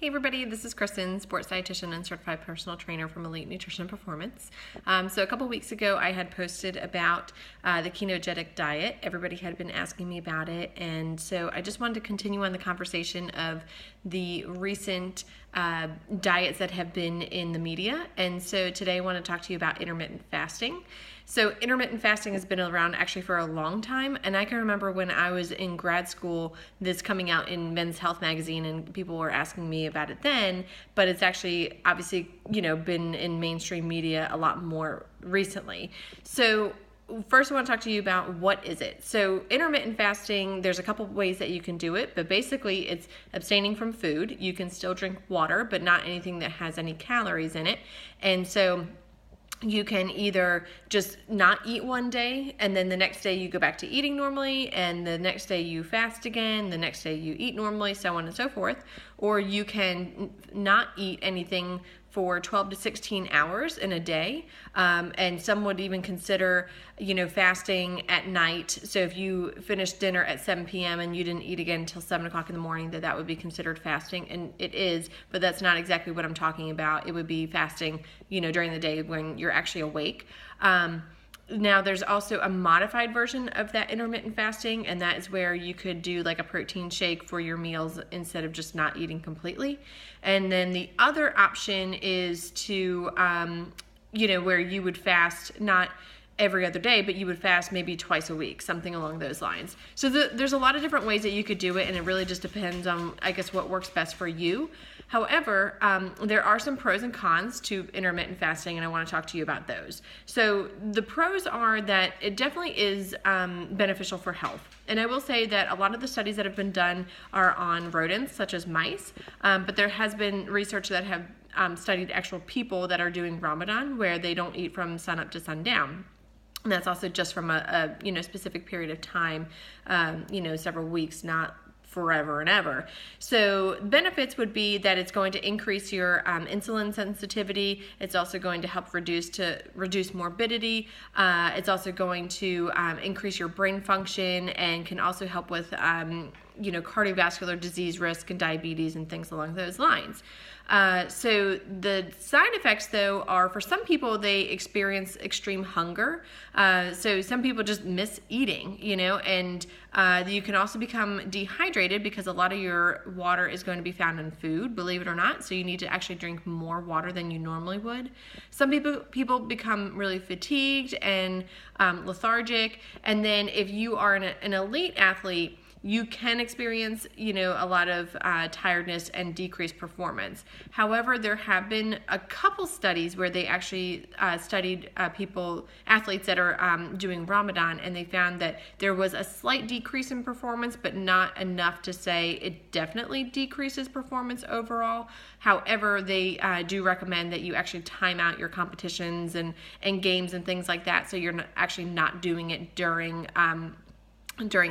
Hey everybody, this is Kristen, sports dietitian and certified personal trainer from Elite Nutrition and Performance. So a couple weeks ago I had posted about the ketogenic diet. Everybody had been asking me about it, and so I just wanted to continue on the conversation of the recent diets that have been in the media. And so today I want to talk to you about intermittent fasting. So intermittent fasting has been around actually for a long time, and I can remember when I was in grad school, this coming out in Men's Health magazine, and people were asking me about it then, but it's actually obviously, been in mainstream media a lot more recently. So first I want to talk to you about what is it. So intermittent fasting, there's a couple of ways that you can do it, but basically it's abstaining from food. You can still drink water, but not anything that has any calories in it. And so you can either just not eat one day and then the next day you go back to eating normally, and the next day you fast again, the next day you eat normally, so on and so forth. Or you can not eat anything for 12 to 16 hours in a day. And some would even consider, fasting at night. So if you finished dinner at 7 p.m. and you didn't eat again until 7 o'clock in the morning, that would be considered fasting. And it is, but that's not exactly what I'm talking about. It would be fasting, during the day when you're actually awake. Now, there's also a modified version of that intermittent fasting, and that is where you could do like a protein shake for your meals instead of just not eating completely. And then the other option is to, where you would fast not every other day, but you would fast maybe twice a week, something along those lines. So there's a lot of different ways that you could do it, and it really just depends on, I guess, what works best for you. However, there are some pros and cons to intermittent fasting, and I want to talk to you about those. So the pros are that it definitely is beneficial for health. And I will say that a lot of the studies that have been done are on rodents, such as mice, but there has been research that have studied actual people that are doing Ramadan, where they don't eat from sunup to sundown. And that's also just from a specific period of time, several weeks, not forever and ever. So benefits would be that it's going to increase your insulin sensitivity. It's also going to help reduce morbidity. It's also going to increase your brain function, and can also help with cardiovascular disease risk and diabetes and things along those lines. So the side effects, though, are for some people they experience extreme hunger. So some people just miss eating, and you can also become dehydrated because a lot of your water is going to be found in food, believe it or not. So you need to actually drink more water than you normally would. Some people become really fatigued and lethargic. And then if you are an elite athlete, you can experience, a lot of tiredness and decreased performance. However, there have been a couple studies where they actually studied athletes that are doing Ramadan, and they found that there was a slight decrease in performance, but not enough to say it definitely decreases performance overall. However, they do recommend that you actually time out your competitions and games and things like that, so you're actually not doing it during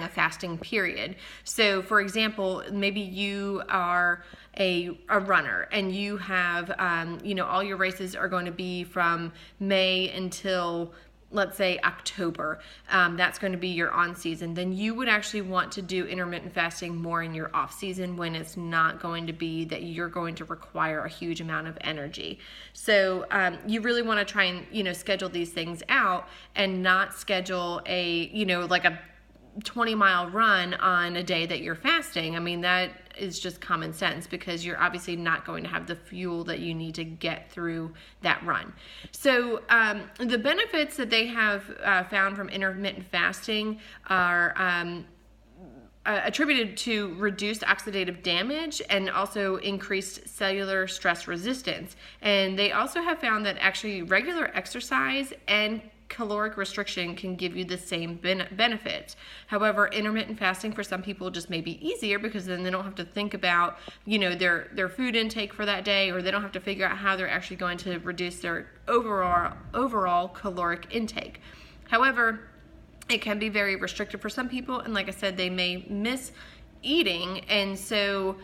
a fasting period. So for example, maybe you are a runner and you have, all your races are going to be from May until, let's say, October. That's going to be your on season. Then you would actually want to do intermittent fasting more in your off season, when it's not going to be that you're going to require a huge amount of energy. So you really want to try and, schedule these things out, and not schedule like a 20-mile run on a day that you're fasting. I mean, that is just common sense, because you're obviously not going to have the fuel that you need to get through that run. So the benefits that they have found from intermittent fasting are attributed to reduced oxidative damage and also increased cellular stress resistance. And they also have found that actually regular exercise and caloric restriction can give you the same benefits. However, intermittent fasting for some people just may be easier, because then they don't have to think about, their food intake for that day, or they don't have to figure out how they're actually going to reduce their overall caloric intake. However, it can be very restrictive for some people, and like I said, they may miss eating, and so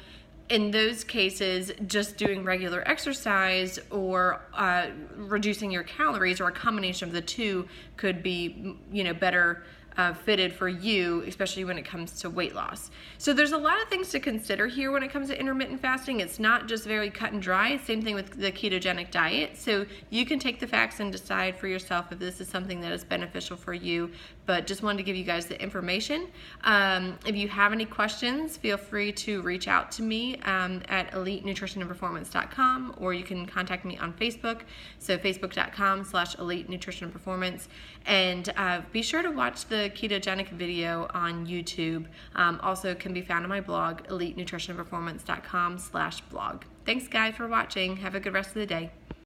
in those cases, just doing regular exercise or reducing your calories, or a combination of the two, could be, better fitted for you, especially when it comes to weight loss. So there's a lot of things to consider here when it comes to intermittent fasting. It's not just very cut and dry. Same thing with the ketogenic diet. So you can take the facts and decide for yourself if this is something that is beneficial for you, but just wanted to give you guys the information. If you have any questions, feel free to reach out to me at elitenutritionandperformance.com, or you can contact me on Facebook, so facebook.com/elitenutritionandperformance. And be sure to watch the ketogenic video on YouTube. Also can be found on my blog, elitenutritionandperformance.com/blog. Thanks guys for watching. Have a good rest of the day.